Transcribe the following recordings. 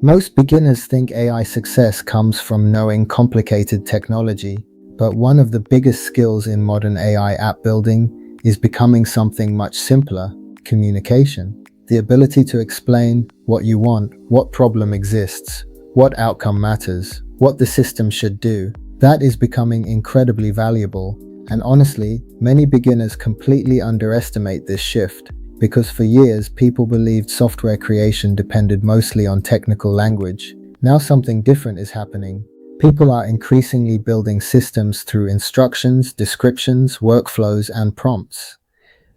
Most beginners think AI success comes from knowing complicated technology, but one of the biggest skills in modern AI app building is becoming something much simpler: communication. The ability to explain what you want, what problem exists, what outcome matters, what the system should do. That is becoming incredibly valuable, and honestly, many beginners completely underestimate this shift. Because for years, people believed software creation depended mostly on technical language. Now something different is happening. People are increasingly building systems through instructions, descriptions, workflows, and prompts.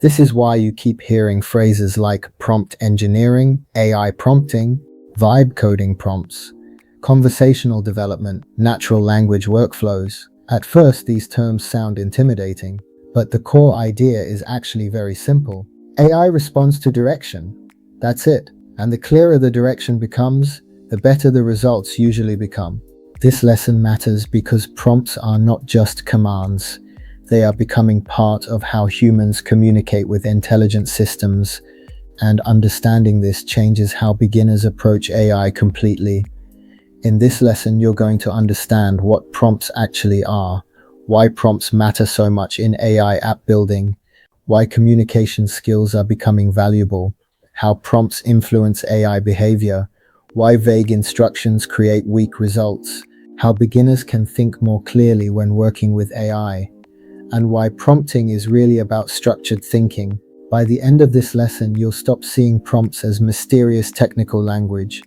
This is why you keep hearing phrases like prompt engineering, AI prompting, vibe coding prompts, conversational development, natural language workflows. At first, these terms sound intimidating, but the core idea is actually very simple. AI responds to direction. That's it. And the clearer the direction becomes, the better the results usually become. This lesson matters because prompts are not just commands. They are becoming part of how humans communicate with intelligent systems, and understanding this changes how beginners approach AI completely. In this lesson, you're going to understand what prompts actually are, why prompts matter so much in AI app building, why communication skills are becoming valuable, how prompts influence AI behavior, why vague instructions create weak results, how beginners can think more clearly when working with AI, and why prompting is really about structured thinking. By the end of this lesson, you'll stop seeing prompts as mysterious technical language.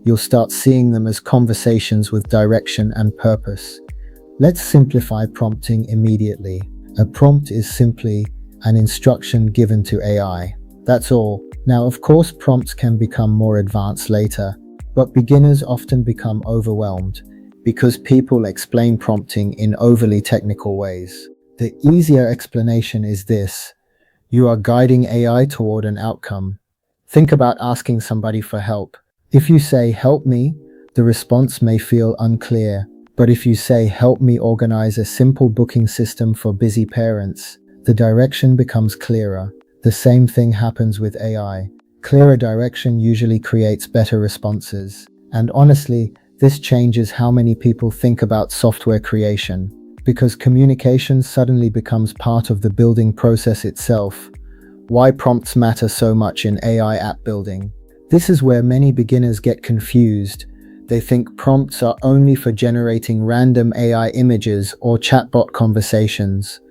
You'll start seeing them as conversations with direction and purpose. Let's simplify prompting immediately. A prompt is simply an instruction given to AI. That's all. Now, of course, prompts can become more advanced later, but beginners often become overwhelmed because people explain prompting in overly technical ways. The easier explanation is this: you are guiding AI toward an outcome. Think about asking somebody for help. If you say, "Help me," the response may feel unclear. But if you say, "Help me organize a simple booking system for busy parents," the direction becomes clearer. The same thing happens with AI. Clearer direction usually creates better responses. And honestly, this changes how many people think about software creation, because communication suddenly becomes part of the building process itself. Why prompts matter so much in AI app building? This is where many beginners get confused. They think prompts are only for generating random AI images or chatbot conversations.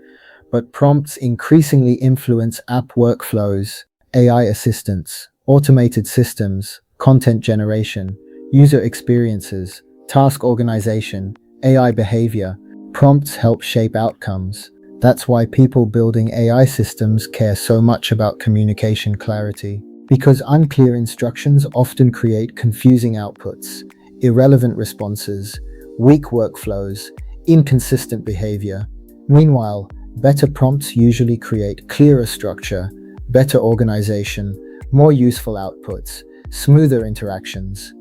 But prompts increasingly influence app workflows, AI assistants, automated systems, content generation, user experiences, task organization, AI behavior. Prompts help shape outcomes. That's why people building AI systems care so much about communication clarity. Because unclear instructions often create confusing outputs, irrelevant responses, weak workflows, inconsistent behavior. Meanwhile, better prompts usually create clearer structure, better organization, more useful outputs, smoother interactions.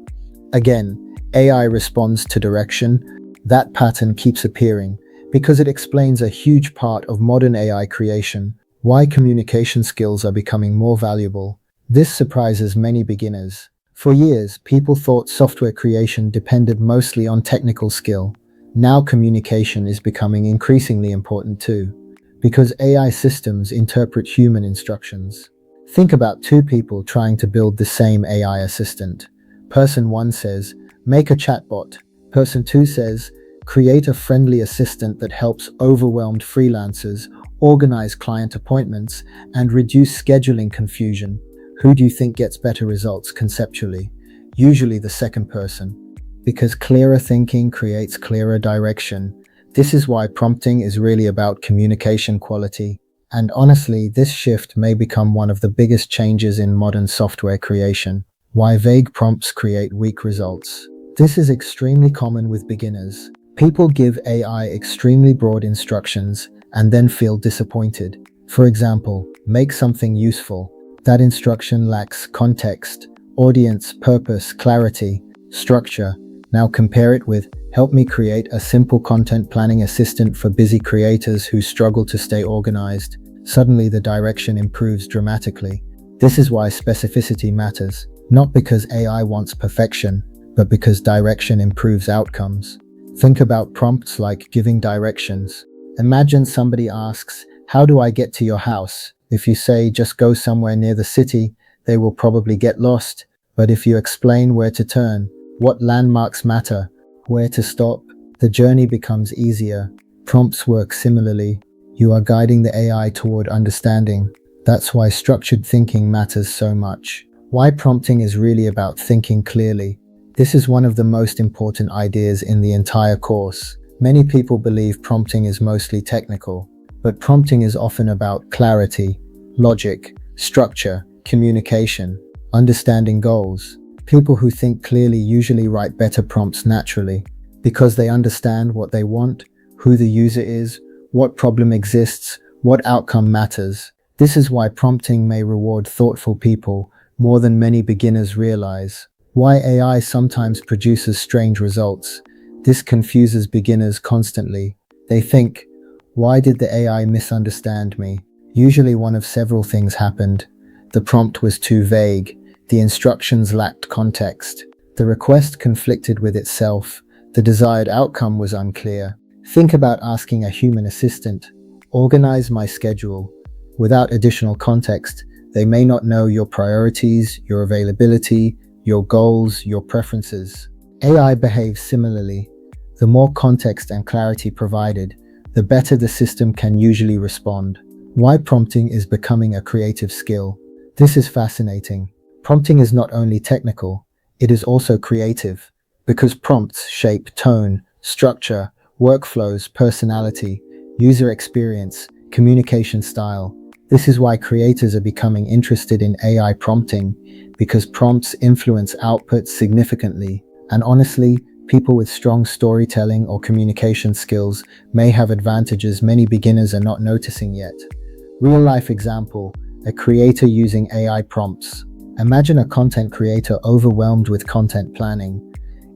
Again, AI responds to direction. That pattern keeps appearing because it explains a huge part of modern AI creation, why communication skills are becoming more valuable. This surprises many beginners. For years, people thought software creation depended mostly on technical skill. Now communication is becoming increasingly important too, because AI systems interpret human instructions. Think about two people trying to build the same AI assistant. Person 1 says, "Make a chatbot." Person 2 says, "Create a friendly assistant that helps overwhelmed freelancers organize client appointments and reduce scheduling confusion." Who do you think gets better results conceptually? Usually the second person. Because clearer thinking creates clearer direction. This is why prompting is really about communication quality. And honestly, this shift may become one of the biggest changes in modern software creation. Why vague prompts create weak results. This is extremely common with beginners. People give AI extremely broad instructions and then feel disappointed. For example, make something useful. That instruction lacks context, audience, purpose, clarity, structure. Now compare it with, "Help me create a simple content planning assistant for busy creators who struggle to stay organized." Suddenly the direction improves dramatically. This is why specificity matters, not because AI wants perfection, but because direction improves outcomes. Think about prompts like giving directions. Imagine somebody asks, "How do I get to your house?" If you say, "Just go somewhere near the city," they will probably get lost. But if you explain where to turn, what landmarks matter, where to stop, the journey becomes easier. Prompts work similarly. You are guiding the AI toward understanding. That's why structured thinking matters so much. Why prompting is really about thinking clearly. This is one of the most important ideas in the entire course. Many people believe prompting is mostly technical, but prompting is often about clarity, logic, structure, communication, understanding goals. People who think clearly usually write better prompts naturally, because they understand what they want, who the user is, what problem exists, what outcome matters. This is why prompting may reward thoughtful people more than many beginners realize. Why AI sometimes produces strange results. This confuses beginners constantly. They think, "Why did the AI misunderstand me?" Usually one of several things happened. The prompt was too vague. The instructions lacked context. The request conflicted with itself. The desired outcome was unclear. Think about asking a human assistant, "Organize my schedule." Without additional context, they may not know your priorities, your availability, your goals, your preferences. AI behaves similarly. The more context and clarity provided, the better the system can usually respond. Why prompting is becoming a creative skill. This is fascinating. Prompting is not only technical, it is also creative, because prompts shape tone, structure, workflows, personality, user experience, communication style. This is why creators are becoming interested in AI prompting, because prompts influence output significantly. And honestly, people with strong storytelling or communication skills may have advantages many beginners are not noticing yet. Real-life example, a creator using AI prompts. Imagine a content creator overwhelmed with content planning.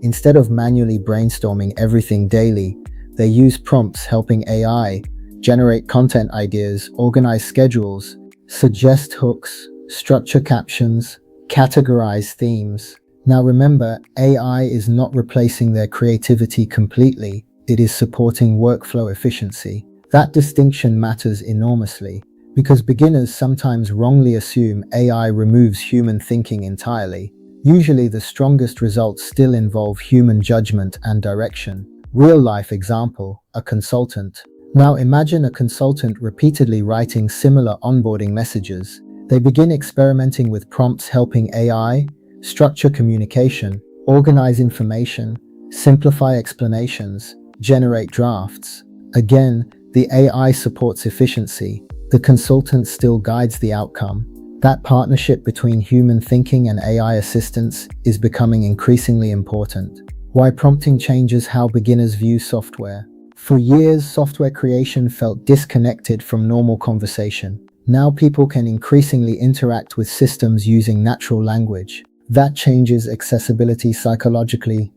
Instead of manually brainstorming everything daily, they use prompts helping AI generate content ideas, organize schedules, suggest hooks, structure captions, categorize themes. Now remember, AI is not replacing their creativity completely, it is supporting workflow efficiency. That distinction matters enormously, because beginners sometimes wrongly assume AI removes human thinking entirely. Usually the strongest results still involve human judgment and direction. Real-life example, a consultant. Now imagine a consultant repeatedly writing similar onboarding messages. They begin experimenting with prompts helping AI structure communication, organize information, simplify explanations, generate drafts. Again, the AI supports efficiency. The consultant still guides the outcome. That partnership between human thinking and AI assistance is becoming increasingly important. Why prompting changes how beginners view software. For years, software creation felt disconnected from normal conversation. Now people can increasingly interact with systems using natural language. That changes accessibility psychologically.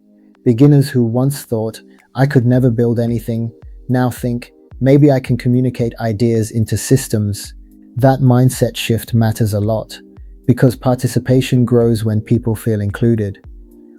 Beginners who once thought, "I could never build anything," now think, "Maybe I can communicate ideas into systems." That mindset shift matters a lot, because participation grows when people feel included.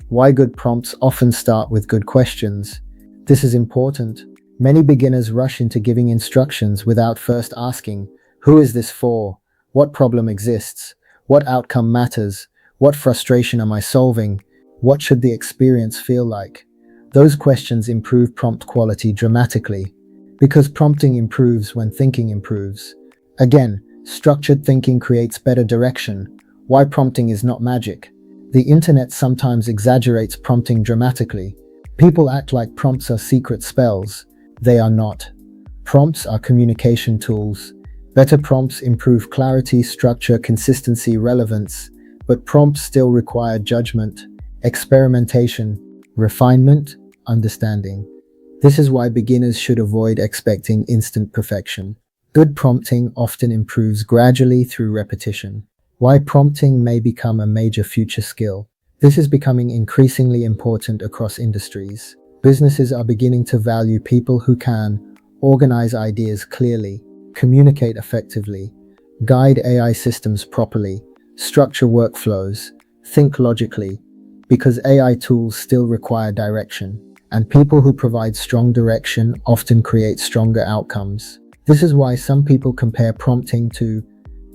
Why good prompts often start with good questions. This is important. Many beginners rush into giving instructions without first asking, "Who is this for? What problem exists? What outcome matters? What frustration am I solving? What should the experience feel like?" Those questions improve prompt quality dramatically, because prompting improves when thinking improves. Again, structured thinking creates better direction. Why prompting is not magic. The internet sometimes exaggerates prompting dramatically. People act like prompts are secret spells. They are not. Prompts are communication tools. Better prompts improve clarity, structure, consistency, relevance, but prompts still require judgment, experimentation, refinement, understanding. This is why beginners should avoid expecting instant perfection. Good prompting often improves gradually through repetition. Why prompting may become a major future skill. This is becoming increasingly important across industries. Businesses are beginning to value people who can organize ideas clearly, communicate effectively, guide AI systems properly, structure workflows, think logically. because AI tools still require direction, and people who provide strong direction often create stronger outcomes. This is why some people compare prompting to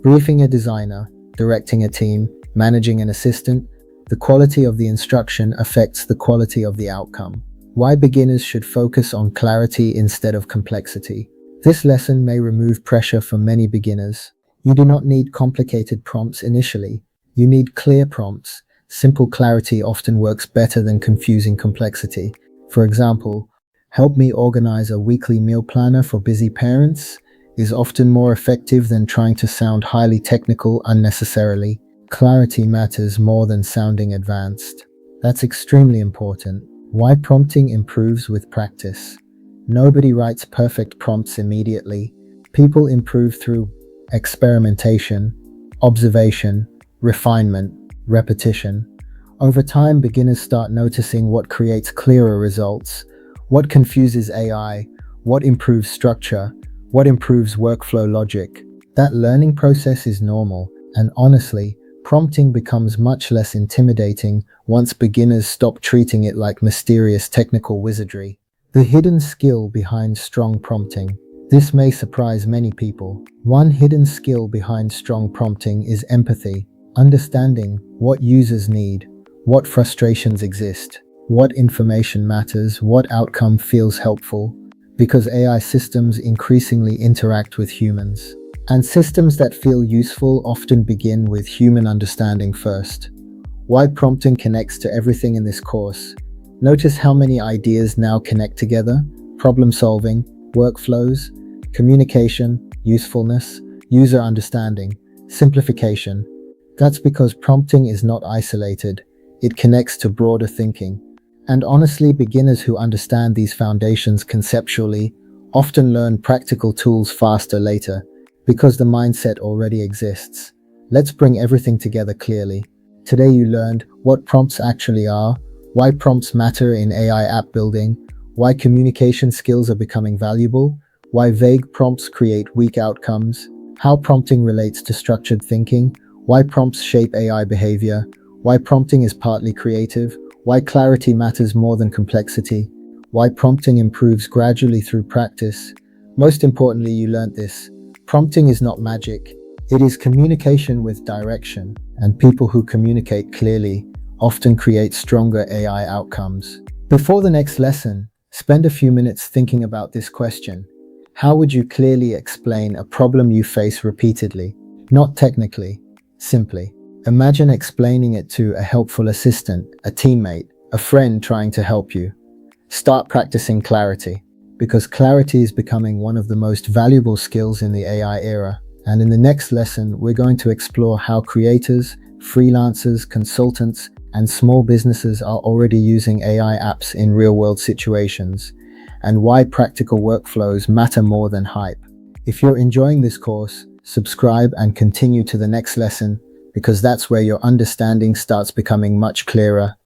briefing a designer, directing a team, managing an assistant. The quality of the instruction affects the quality of the outcome. Why beginners should focus on clarity instead of complexity. This lesson may remove pressure for many beginners. You do not need complicated prompts initially. You need clear prompts. Simple clarity often works better than confusing complexity. For example, help me organize a weekly meal planner for busy parents is often more effective than trying to sound highly technical unnecessarily. Clarity matters more than sounding advanced. That's extremely important. Why prompting improves with practice. Nobody writes perfect prompts immediately. People improve through experimentation, observation, refinement, repetition. Over time, beginners start noticing what creates clearer results, what confuses AI, what improves structure, what improves workflow logic. That learning process is normal, and honestly, prompting becomes much less intimidating once beginners stop treating it like mysterious technical wizardry. The hidden skill behind strong prompting. This may surprise many people. One hidden skill behind strong prompting is empathy, understanding what users need, what frustrations exist, what information matters, what outcome feels helpful, because AI systems increasingly interact with humans. And systems that feel useful often begin with human understanding first. Why prompting connects to everything in this course. Notice how many ideas now connect together: problem solving, workflows, communication, usefulness, user understanding, simplification. That's because prompting is not isolated, it connects to broader thinking. And honestly, beginners who understand these foundations conceptually often learn practical tools faster later, because the mindset already exists. Let's bring everything together clearly. Today you learned what prompts actually are, why prompts matter in AI app building, why communication skills are becoming valuable, why vague prompts create weak outcomes, how prompting relates to structured thinking, why prompts shape AI behavior, why prompting is partly creative, why clarity matters more than complexity, why prompting improves gradually through practice. Most importantly, you learned this. Prompting is not magic. It is communication with direction, and people who communicate clearly often create stronger AI outcomes. Before the next lesson, spend a few minutes thinking about this question. How would you clearly explain a problem you face repeatedly? Not technically, simply. Imagine explaining it to a helpful assistant, a teammate, a friend trying to help you. Start practicing clarity, because clarity is becoming one of the most valuable skills in the AI era. And in the next lesson, we're going to explore how creators, freelancers, consultants, and small businesses are already using AI apps in real-world situations, and why practical workflows matter more than hype. If you're enjoying this course, subscribe and continue to the next lesson, because that's where your understanding starts becoming much clearer.